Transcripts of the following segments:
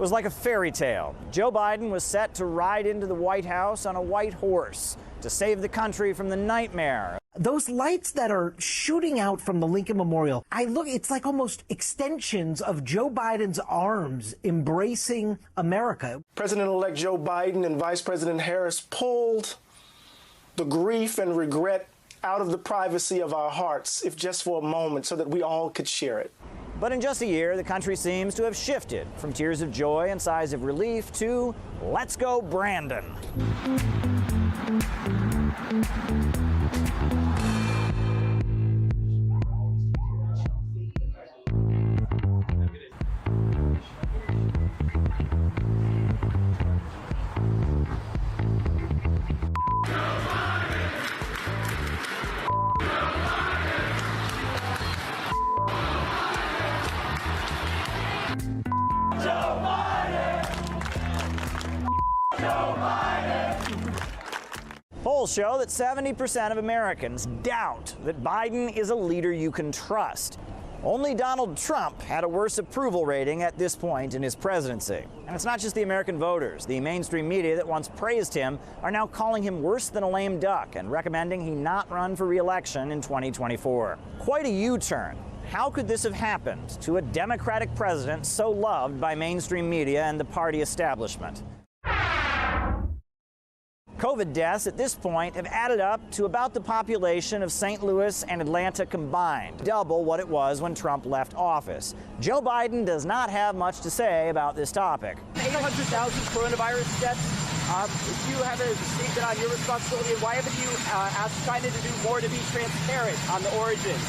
was like a fairy tale. Joe Biden was set to ride into the White House on a white horse to save the country from the nightmare. Those lights that are shooting out from the Lincoln Memorial, it's like almost extensions of Joe Biden's arms embracing America. President-elect Joe Biden and Vice President Harris pulled the grief and regret out of the privacy of our hearts, if just for a moment, so that we all could share it. But in just a year, the country seems to have shifted from tears of joy and sighs of relief to "Let's go, Brandon." Polls show that 70% of Americans doubt that Biden is a leader you can trust. Only Donald Trump had a worse approval rating at this point in his presidency. And it's not just the American voters. The mainstream media that once praised him are now calling him worse than a lame duck and recommending he not run for re-election in 2024. Quite a U-turn. How could this have happened to a Democratic president so loved by mainstream media and the party establishment? COVID deaths at this point have added up to about the population of St. Louis and Atlanta combined, double what it was when Trump left office. Joe Biden does not have much to say about this topic. 800,000 coronavirus deaths. If you haven't received it on your responsibility, why haven't you asked China to do more to be transparent on the origins?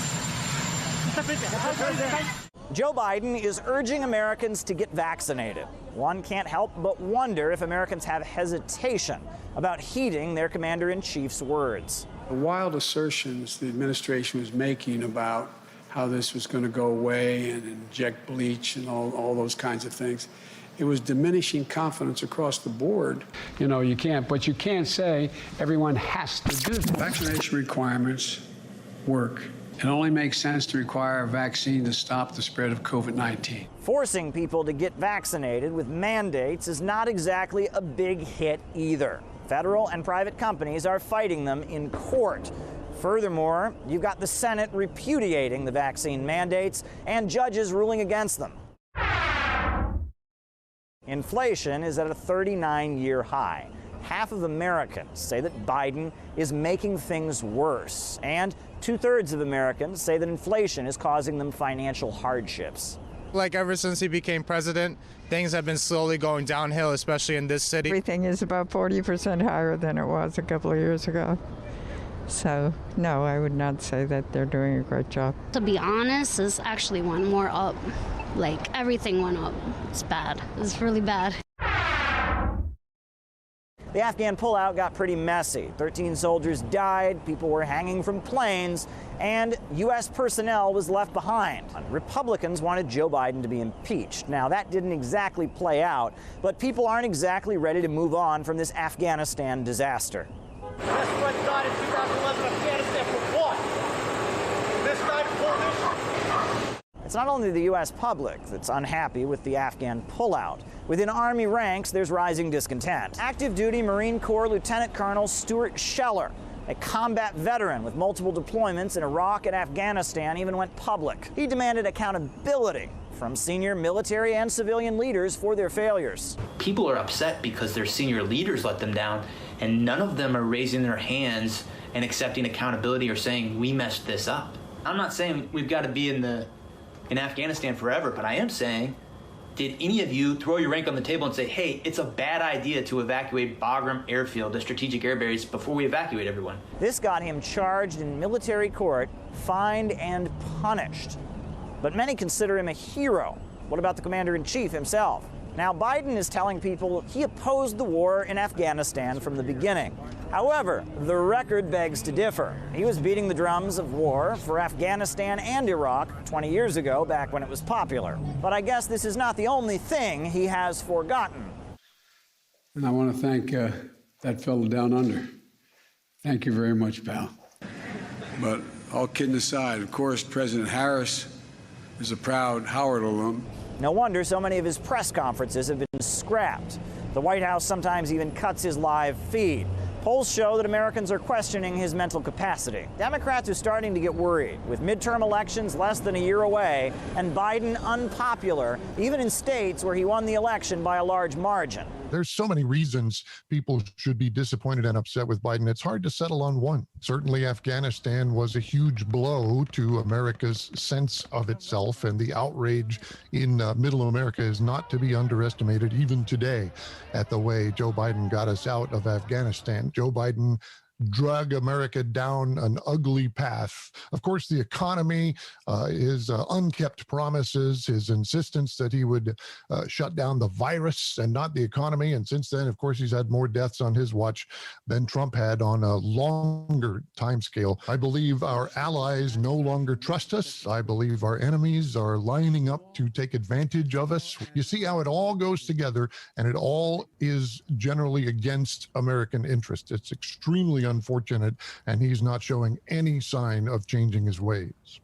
Joe Biden is urging Americans to get vaccinated. One can't help but wonder if Americans have hesitation about heeding their commander-in-chief's words. The wild assertions the administration was making about how this was going to go away and inject bleach and all those kinds of things, it was diminishing confidence across the board. You know, you can't say everyone has to do this. Vaccination requirements work. It only makes sense to require a vaccine to stop the spread of COVID-19. Forcing people to get vaccinated with mandates is not exactly a big hit either. Federal and private companies are fighting them in court. Furthermore, you've got the Senate repudiating the vaccine mandates and judges ruling against them. Inflation is at a 39-year high. Half of Americans say that Biden is making things worse, and 2/3 of Americans say that inflation is causing them financial hardships. Like ever since he became president, things have been slowly going downhill, especially in this city. Everything is about 40% higher than it was a couple of years ago. So, no, I would not say that they're doing a great job. To be honest, it's actually went more up. Like, everything went up. It's bad. It's really bad. The Afghan pullout got pretty messy. 13 soldiers died, people were hanging from planes, and U.S. personnel was left behind. Republicans wanted Joe Biden to be impeached. Now, that didn't exactly play out, but people aren't exactly ready to move on from this Afghanistan disaster. Best friend died in 2011 Afghanistan for what? This guy pulled this? It's not only the U.S. public that's unhappy with the Afghan pullout. Within Army ranks, there's rising discontent. Active duty Marine Corps Lieutenant Colonel Stuart Scheller, a combat veteran with multiple deployments in Iraq and Afghanistan, even went public. He demanded accountability from senior military and civilian leaders for their failures. People are upset because their senior leaders let them down, and none of them are raising their hands and accepting accountability or saying, we messed this up. I'm not saying we've got to be in Afghanistan forever, but I am saying, did any of you throw your rank on the table and say, hey, it's a bad idea to evacuate Bagram Airfield, the strategic air base, before we evacuate everyone? This got him charged in military court, fined and punished. But many consider him a hero. What about the commander-in-chief himself? Now, Biden is telling people he opposed the war in Afghanistan from the beginning. However, the record begs to differ. He was beating the drums of war for Afghanistan and Iraq 20 years ago, back when it was popular. But I guess this is not the only thing he has forgotten. And I want to thank that fellow down under. Thank you very much, pal. But all kidding aside, of course, President Harris is a proud Howard alum. No wonder so many of his press conferences have been scrapped. The White House sometimes even cuts his live feed. Polls show that Americans are questioning his mental capacity. Democrats are starting to get worried, with midterm elections less than a year away and Biden unpopular, even in states where he won the election by a large margin. There's so many reasons people should be disappointed and upset with Biden. It's hard to settle on one. Certainly, Afghanistan was a huge blow to America's sense of itself, and the outrage in middle America is not to be underestimated even today at the way Joe Biden got us out of Afghanistan. Joe Biden drug America down an ugly path. Of course, the economy, his unkept promises, his insistence that he would shut down the virus and not the economy. And since then, of course, he's had more deaths on his watch than Trump had on a longer time scale. I believe our allies no longer trust us. I believe our enemies are lining up to take advantage of us. You see how it all goes together, and it all is generally against American interest. It's extremely unfortunate, and he's not showing any sign of changing his ways.